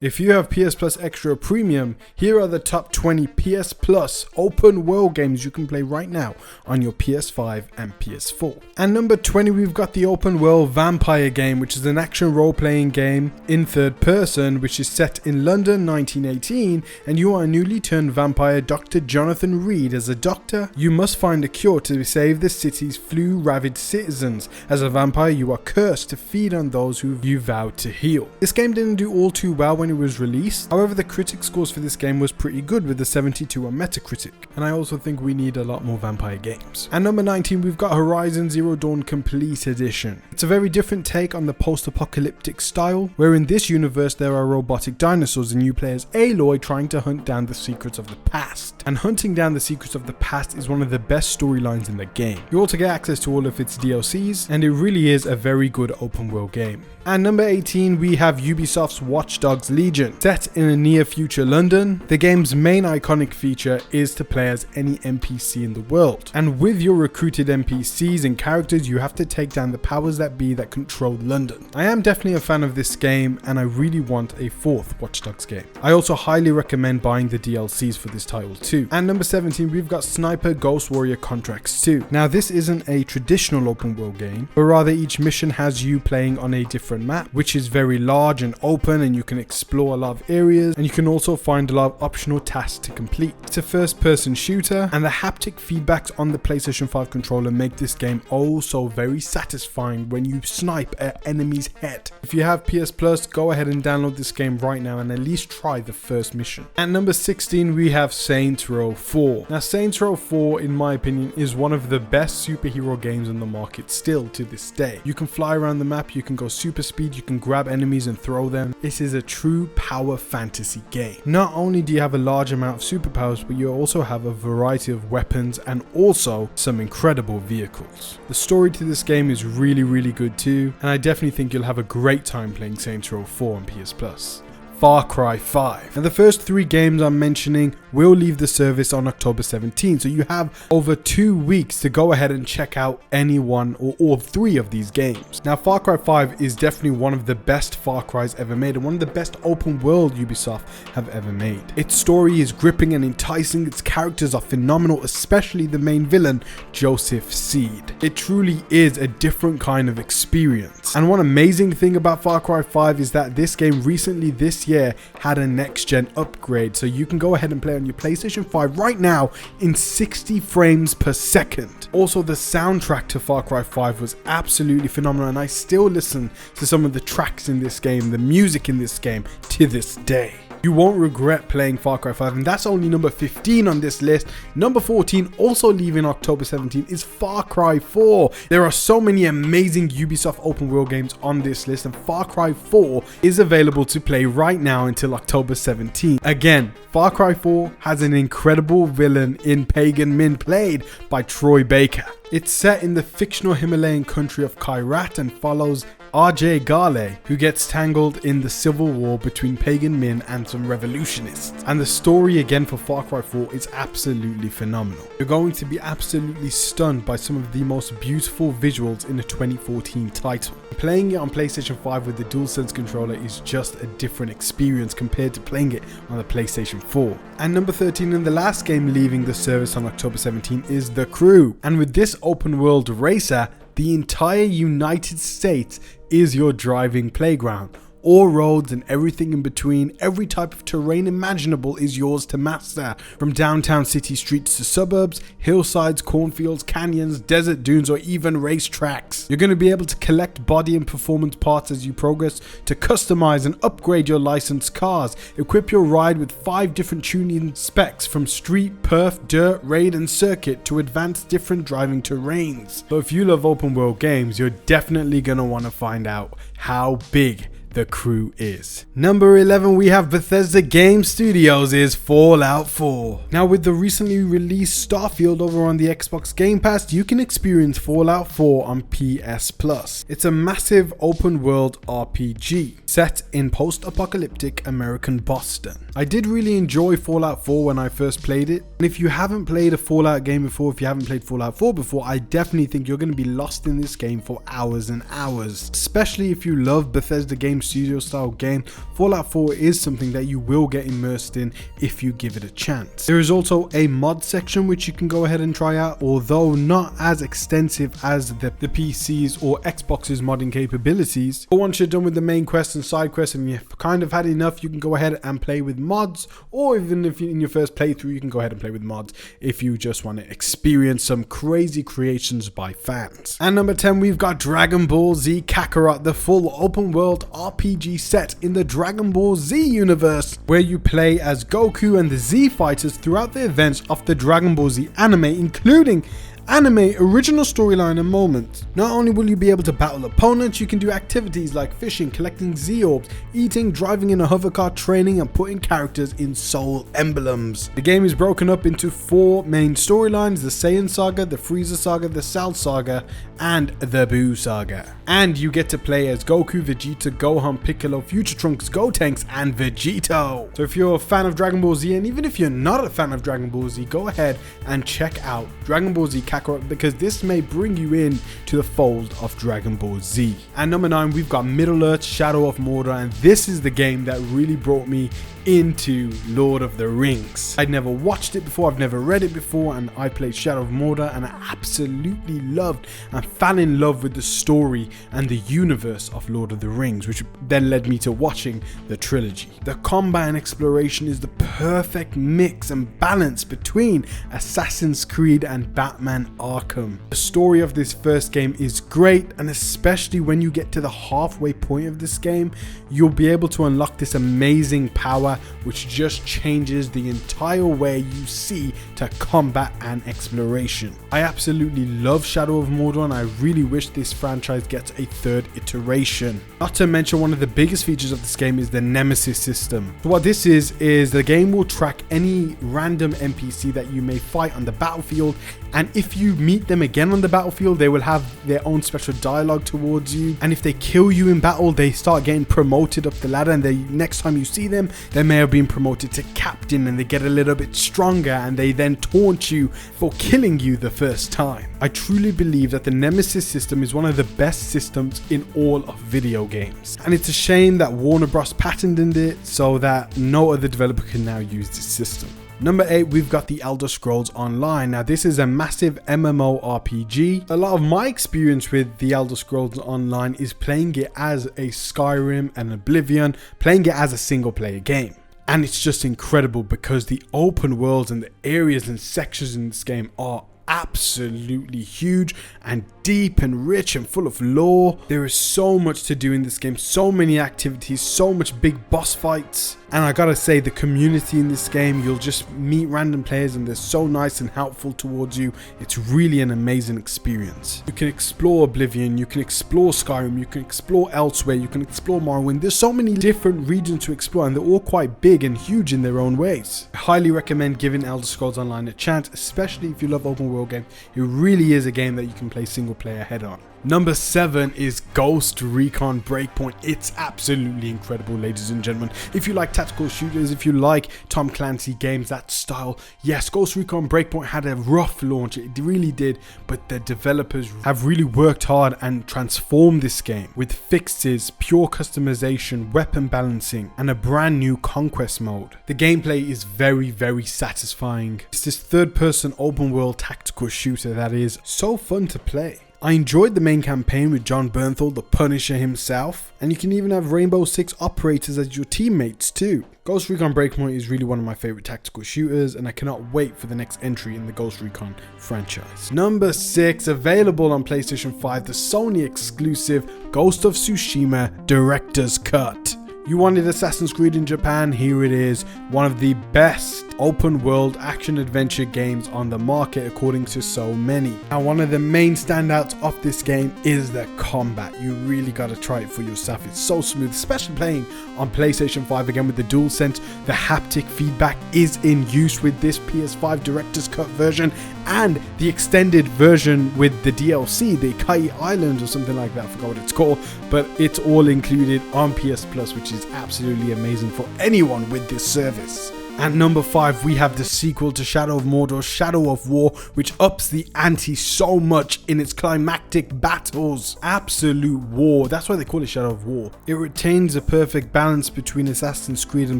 If you have PS Plus Extra Premium, here are the top 20 PS Plus open world games you can play right now on your PS5 and PS4. And number 20, we've got the open world Vampire game, which is an action role-playing game in third person, which is set in London 1918, and you are a newly turned vampire, Dr. Jonathan Reed. As a doctor, you must find a cure to save the city's flu-ravaged citizens. As a vampire, you are cursed to feed on those who you vowed to heal. This game didn't do all too well when it was released. However, the critic scores for this game was pretty good with a 72 on Metacritic, and I also think we need a lot more vampire games. And number 19, we've got Horizon Zero Dawn Complete Edition. It's a very different take on the post-apocalyptic style, where in this universe there are robotic dinosaurs and you play as Aloy trying to hunt down the secrets of the past. And hunting down the secrets of the past is one of the best storylines in the game. You also get access to all of its DLCs, and it really is a very good open world game. And number 18, we have Ubisoft's Watch Dogs Legion. Set in a near future London, the game's main iconic feature is to play as any NPC in the world. And with your recruited NPCs and characters, you have to take down the powers that be that control London. I am definitely a fan of this game, and I really want a fourth Watch Dogs game. I also highly recommend buying the DLCs for this title too. And number 17, we've got Sniper Ghost Warrior Contracts 2. Now this isn't a traditional open world game, but rather each mission has you playing on a different map, which is very large and open, and you can explore a lot of areas, and you can also find a lot of optional tasks to complete. It's a first person shooter, and the haptic feedbacks on the PlayStation 5 controller make this game oh so very satisfying when you snipe an enemy's head. If you have PS Plus, go ahead and download this game right now and at least try the first mission. At number 16, we have Saints Row 4. Now Saints Row 4, in my opinion, is one of the best superhero games on the market still to this day. You can fly around the map, you can go super speed, you can grab enemies and throw them. This is a true power fantasy game. Not only do you have a large amount of superpowers, but you also have a variety of weapons and also some incredible vehicles. The story to this game is really good too, and I definitely think you'll have a great time playing Saints Row 4 on PS Plus. Far Cry 5. Now the first 3 games I'm mentioning will leave the service on October 17, so you have over 2 weeks to go ahead and check out any one or all 3 of these games. Now Far Cry 5 is definitely one of the best Far Cry's ever made and one of the best open world Ubisoft have ever made. Its story is gripping and enticing, its characters are phenomenal, especially the main villain, Joseph Seed. It truly is a different kind of experience. And one amazing thing about Far Cry 5 is that this game recently this year had a next gen upgrade, so you can go ahead and play on your PlayStation 5 right now in 60 frames per second. Also, the soundtrack to Far Cry 5 was absolutely phenomenal, and I still listen to some of the tracks in this game, the music in this game to this day. You won't regret playing Far Cry 5, and that's only number 15 on this list. Number 14, also leaving October 17, is Far Cry 4. There are so many amazing Ubisoft open world games on this list, and Far Cry 4 is available to play right now until October 17. Again, Far Cry 4 has an incredible villain in Pagan Min, played by Troy Baker. It's set in the fictional Himalayan country of Kyrat and follows RJ Gale, who gets tangled in the civil war between Pagan Min and some revolutionists. And the story again for Far Cry 4 is absolutely phenomenal. You're going to be absolutely stunned by some of the most beautiful visuals in a 2014 title. Playing it on PlayStation 5 with the DualSense controller is just a different experience compared to playing it on the PlayStation 4. And number 13, and the last game leaving the service on October 17, is The Crew. And with this open world racer, the entire United States is your driving playground. All roads and everything in between, every type of terrain imaginable is yours to master. From downtown city streets to suburbs, hillsides, cornfields, canyons, desert dunes, or even racetracks. You're going to be able to collect body and performance parts as you progress to customize and upgrade your licensed cars. Equip your ride with 5 different tuning specs, from street, perf, dirt, raid, and circuit to advanced different driving terrains. So if you love open world games, you're definitely going to want to find out how big The Crew is. Number 11, we have Bethesda Game Studios is Fallout 4. Now with the recently released Starfield over on the Xbox Game Pass, you can experience Fallout 4 on PS Plus. It's a massive open world RPG set in post-apocalyptic American Boston. I did really enjoy Fallout 4 when I first played it, and if you haven't played a Fallout game before, if you haven't played Fallout 4 before, I definitely think you're going to be lost in this game for hours and hours, especially if you love Bethesda Game Studio style game, Fallout 4 is something that you will get immersed in if you give it a chance. There is also a mod section which you can go ahead and try out, although not as extensive as the PC's or Xbox's modding capabilities. But once you're done with the main quest and side quests and you've kind of had enough, you can go ahead and play with mods, or even if you're in your first playthrough, you can go ahead and play with mods if you just want to experience some crazy creations by fans. And number 10, we've got Dragon Ball Z Kakarot, the full open world RPG set in the Dragon Ball Z universe, where you play as Goku and the Z fighters throughout the events of the Dragon Ball Z anime, including anime original storyline and moments. Not only will you be able to battle opponents, you can do activities like fishing, collecting Z-orbs, eating, driving in a hovercar, training, and putting characters in soul emblems. The game is broken up into 4 main storylines: the Saiyan Saga, the Frieza Saga, the Cell Saga, and the Buu Saga. And you get to play as Goku, Vegeta, Gohan, Piccolo, Future Trunks, Gotenks, and Vegito. So if you're a fan of Dragon Ball Z, and even if you're not a fan of Dragon Ball Z, go ahead and check out Dragon Ball Z Kakarot, because this may bring you in to the fold of Dragon Ball Z. And number 9, we've got Middle-earth Shadow of Mordor, and this is the game that really brought me into Lord of the Rings. I'd never watched it before, I've never read it before, and I played Shadow of Mordor and I absolutely loved and fell in love with the story and the universe of Lord of the Rings, which then led me to watching the trilogy. The combat and exploration is the perfect mix and balance between Assassin's Creed and Batman Arkham. The story of this first game is great, and especially when you get to the halfway point of this game, you'll be able to unlock this amazing power which just changes the entire way you see to combat and exploration. I absolutely love Shadow of Mordor, and I really wish this franchise gets a 3rd iteration. Not to mention, one of the biggest features of this game is the Nemesis system. So what this is the game will track any random NPC that you may fight on the battlefield, and if you meet them again on the battlefield, they will have their own special dialogue towards you, and if they kill you in battle, they start getting promoted up the ladder, and next time you see them, they may have been promoted to captain, and they get a little bit stronger, and they then taunt you for killing you the first time. I truly believe that the Nemesis system is one of the best systems in all of video games, and it's a shame that Warner Bros. Patented it so that no other developer can now use this system. Number 8, we've got the Elder Scrolls Online. Now this is a massive MMORPG. A lot of my experience with the Elder Scrolls Online is playing it as a Skyrim and Oblivion, playing it as a single player game. And it's just incredible because the open worlds and the areas and sections in this game are absolutely huge and deep and rich and full of lore. There is so much to do in this game, so many activities, so much big boss fights, and I gotta say, the community in this game, you'll just meet random players and they're so nice and helpful towards you. It's really an amazing experience. You can explore Oblivion, you can explore Skyrim, you can explore Elsewhere, you can explore Morrowind. There's so many different regions to explore, and they're all quite big and huge in their own ways. I highly recommend giving Elder Scrolls Online a chance, especially if you love open world games. It really is a game that you can play single player head on. Number 7 is Ghost Recon Breakpoint. It's absolutely incredible, ladies and gentlemen. If you like tactical shooters, if you like Tom Clancy games, that style, yes, Ghost Recon Breakpoint had a rough launch, it really did, but the developers have really worked hard and transformed this game with fixes, pure customization, weapon balancing, and a brand new conquest mode. The gameplay is very, very satisfying. It's this third-person open-world tactical shooter that is so fun to play. I enjoyed the main campaign with John Bernthal, the Punisher himself, and you can even have Rainbow Six operators as your teammates too. Ghost Recon Breakpoint is really one of my favorite tactical shooters, and I cannot wait for the next entry in the Ghost Recon franchise. Number 6, available on PlayStation 5, the Sony exclusive Ghost of Tsushima Director's Cut. You wanted Assassin's Creed in Japan, here it is, one of the best open world action adventure games on the market according to so many. Now one of the main standouts of this game is the combat. You really got to try it for yourself. It's so smooth, especially playing on PlayStation 5 again with the DualSense. The haptic feedback is in use with this PS5 Director's Cut version and the extended version with the DLC, the Kai Island or something like that, I forgot what it's called, but it's all included on PS Plus, which is absolutely amazing for anyone with this service. At number 5, we have the sequel to Shadow of Mordor, Shadow of War, which ups the ante so much in its climactic battles. Absolute war, that's why they call it Shadow of War. It retains a perfect balance between Assassin's Creed and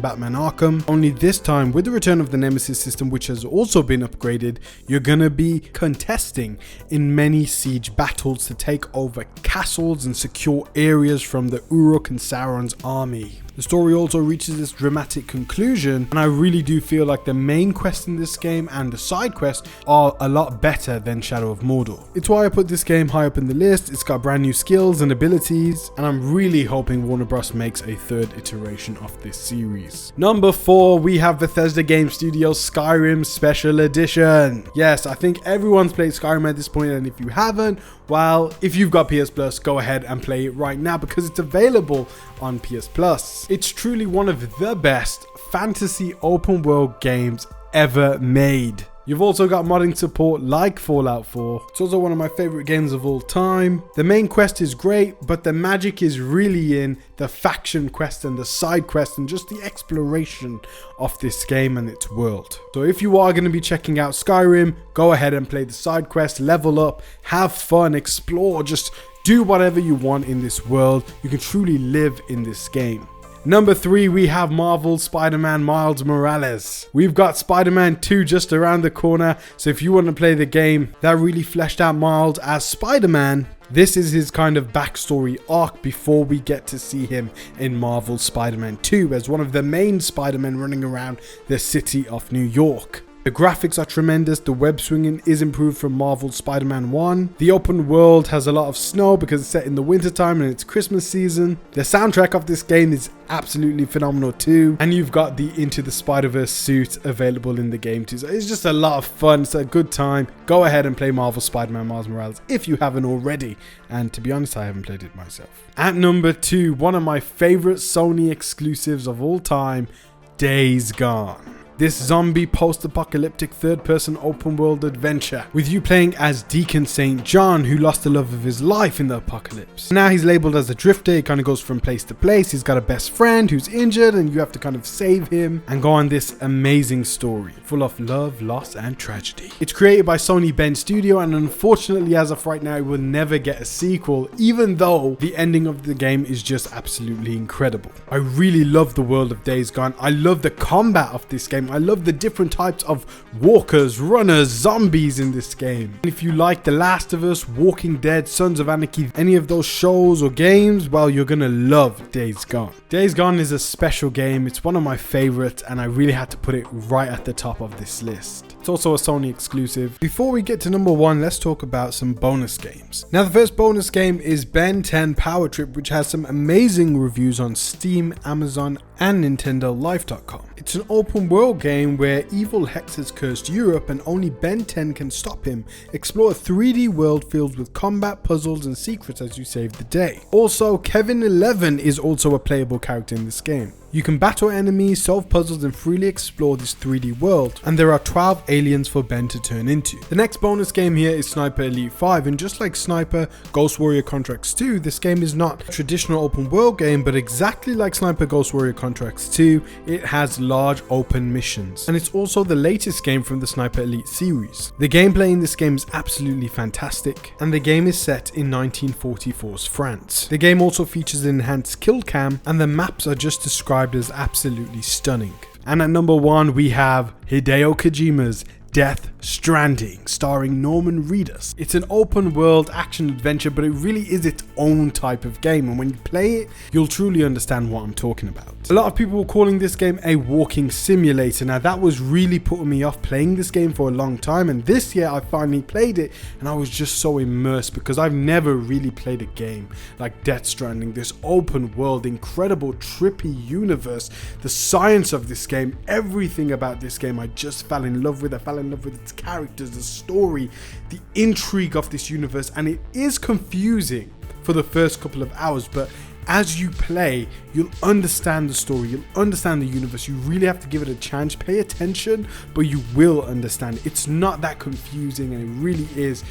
Batman Arkham, only this time with the return of the Nemesis system, which has also been upgraded, you're gonna be contesting in many siege battles to take over castles and secure areas from the Uruk and Sauron's army. The story also reaches its dramatic conclusion, and I really do feel like the main quest in this game and the side quests are a lot better than Shadow of Mordor. It's why I put this game high up in the list. It's got brand new skills and abilities, and I'm really hoping Warner Bros makes a third iteration of this series. Number 4, we have Bethesda Game Studios Skyrim Special Edition. Yes, I think everyone's played Skyrim at this point, and if you haven't, well, if you've got PS Plus, go ahead and play it right now because it's available on PS Plus. It's truly one of the best fantasy open world games ever made. You've also got modding support like Fallout 4. It's also one of my favorite games of all time. The main quest is great, but the magic is really in the faction quest and the side quest and just the exploration of this game and its world. So if you are going to be checking out Skyrim, go ahead and play the side quest, level up, have fun, explore, just do whatever you want in this world. You can truly live in this game. Number 3, we have Marvel's Spider-Man Miles Morales. We've got Spider-Man 2 just around the corner, so if you want to play the game that really fleshed out Miles as Spider-Man, this is his kind of backstory arc before we get to see him in Marvel's Spider-Man 2 as one of the main Spider-Men running around the city of New York. The graphics are tremendous, the web swinging is improved from Marvel's Spider-Man 1. The open world has a lot of snow because it's set in the winter time and it's Christmas season. The soundtrack of this game is absolutely phenomenal too. And you've got the Into the Spider-Verse suit available in the game too. So it's just a lot of fun, it's a good time. Go ahead and play Marvel's Spider-Man Miles Morales if you haven't already. And to be honest, I haven't played it myself. At number 2, one of my favorite Sony exclusives of all time, Days Gone. This zombie post-apocalyptic third-person open-world adventure with you playing as Deacon St. John, who lost the love of his life in the apocalypse. Now he's labeled as a drifter. He kind of goes from place to place. He's got a best friend who's injured and you have to kind of save him and go on this amazing story full of love, loss and tragedy. It's created by Sony Bend Studio, and unfortunately as of right now it will never get a sequel, even though the ending of the game is just absolutely incredible. I really love the world of Days Gone. I love the combat of this game. I love the different types of walkers, runners, zombies in this game. And if you like The Last of Us, Walking Dead, Sons of Anarchy, any of those shows or games, well, you're gonna love Days Gone. Days Gone is a special game. It's one of my favorites and I really had to put it right at the top of this list. It's also a Sony exclusive. Before we get to number 1, let's talk about some bonus games. Now the first bonus game is Ben 10 Power Trip, which has some amazing reviews on Steam, Amazon and NintendoLife.com. It's an open world game where evil Hex has cursed Europe and only Ben 10 can stop him. Explore a 3D world filled with combat, puzzles and secrets as you save the day. Also, Kevin 11 is also a playable character in this game. You can battle enemies, solve puzzles and freely explore this 3D world, and there are 12 aliens for Ben to turn into. The next bonus game here is Sniper Elite 5, and just like Sniper Ghost Warrior Contracts 2, this game is not a traditional open world game, but exactly like Sniper Ghost Warrior Contracts 2, it has large open missions, and it's also the latest game from the Sniper Elite series. The gameplay in this game is absolutely fantastic, and the game is set in 1944's France. The game also features an enhanced kill cam, and the maps are just described as absolutely stunning. And at number 1 we have Hideo Kojima's Death Stranding, starring Norman Reedus. It's an open world action adventure, but it really is its own type of game, and when you play it, you'll truly understand what I'm talking about. A lot of people were calling this game a walking simulator. Now that was really putting me off playing this game for a long time, and this year I finally played it and I was just so immersed because I've never really played a game like Death Stranding. This open world, incredible trippy universe, the science of this game, everything about this game I just fell in love with. I fell in love with its characters, the story, the intrigue of this universe, and it is confusing for the first couple of hours, but as you play, you'll understand the story, you'll understand the universe. You really have to give it a chance, pay attention, but you will understand. It's not that confusing, and it really is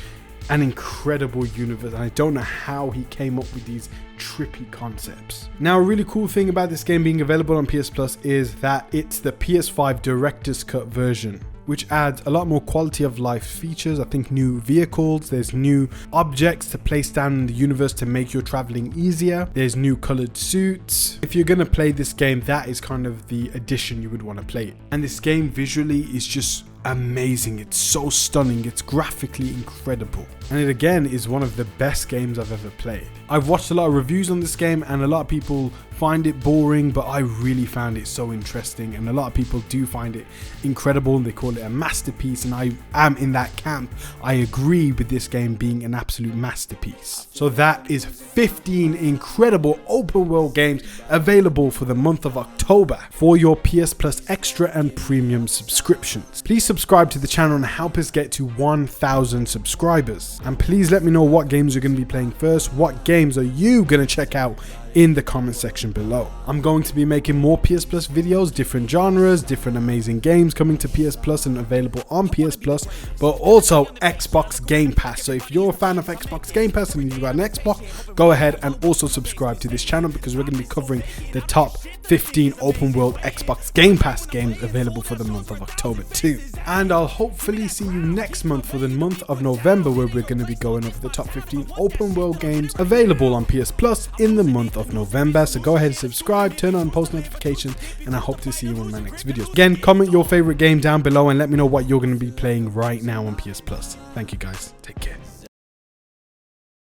an incredible universe, and I don't know how he came up with these trippy concepts. Now, a really cool thing about this game being available on PS Plus is that it's the PS5 Director's Cut version, which adds a lot more quality of life features. I think new vehicles, there's new objects to place down in the universe to make your traveling easier. There's new colored suits. If you're gonna play this game, that is kind of the edition you would want to play it. And this game visually is just amazing. It's so stunning. It's graphically incredible. And it again is one of the best games I've ever played. I've watched a lot of reviews on this game and a lot of people find it boring, but I really found it so interesting, and a lot of people do find it incredible and they call it a masterpiece, and I am in that camp. I agree with this game being an absolute masterpiece. So that is 15 incredible open world games available for the month of October for your PS Plus Extra and Premium subscriptions. Please subscribe to the channel and help us get to 1,000 subscribers. And please let me know what games you're going to be playing first. What games are you going to check out in the comment section below. I'm going to be making more PS Plus videos, different genres, different amazing games coming to PS Plus and available on PS Plus, but also Xbox Game Pass. So if you're a fan of Xbox Game Pass and you've got an Xbox, go ahead and also subscribe to this channel, because we're going to be covering the top 15 open world Xbox Game Pass games available for the month of October too. And I'll hopefully see you next month for the month of November, where we're going to be going over the top 15 open world games available on PS Plus in the month of November. So go ahead and subscribe, turn on post notifications, and I hope to see you in my next videos. Again, comment your favorite game down below and let me know what you're going to be playing right now on PS Plus. Thank you guys. Take care.